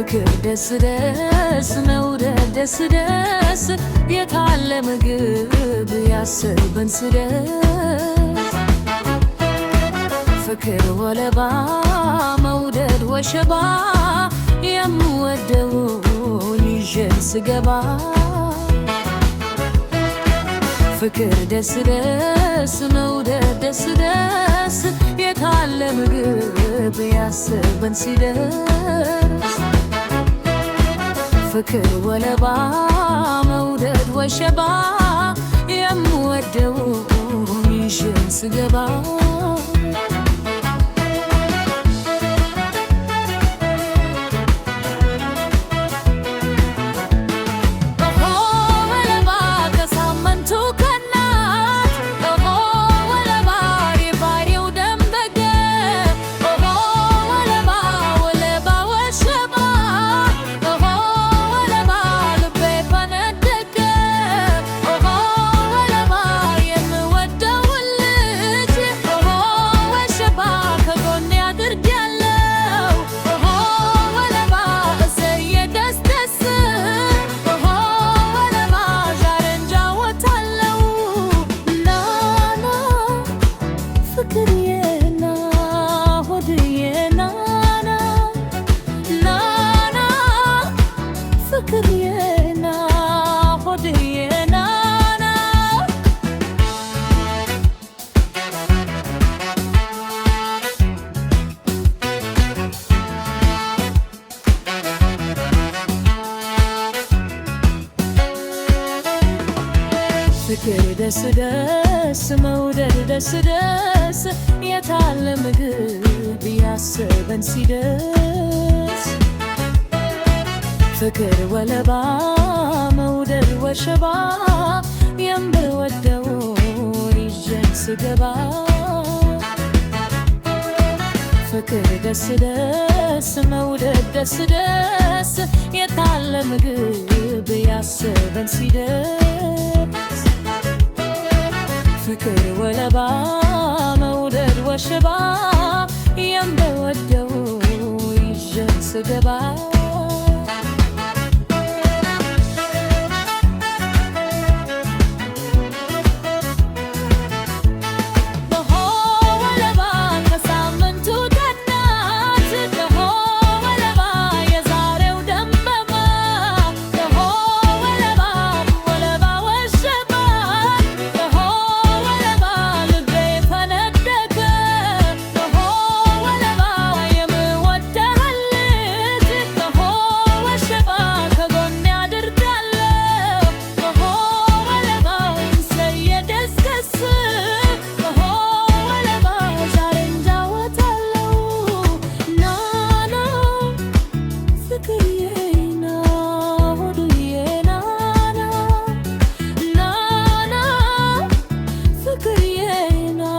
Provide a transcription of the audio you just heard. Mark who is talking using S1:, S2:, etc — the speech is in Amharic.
S1: ፍቅር ደስ ደስ መውደድ ደስ ደስ የታለ ምግብ ያሰበን ስደት ፍቅር ወለባ መውደድ ወሸባ የምወደውን ይዤ ስገባ ፍቅር ደስ ደስ መውደድ ደስ ደስ የታለ ምግብ ያሰበን ሲደርስ ፍቅር ወለባ መውደድ ወሸባ የምወደውን ይዤ ስገባ ፍቅር ደስ ደስ መውደድ ደስ ደስ የታለ ምግብ ያሰበን ሲደርስ ፍቅር ወለባ መውደድ ወሸባ የምወደውን ይዤን ስገባ ፍቅር ደስ ደስ መውደድ ደስ ደስ የታለ ምግብ ያሰበን ሲደርስ ፍቅር ወለባ መውደድ ወሸባ የምወደው ይዤ ስገባ
S2: Could you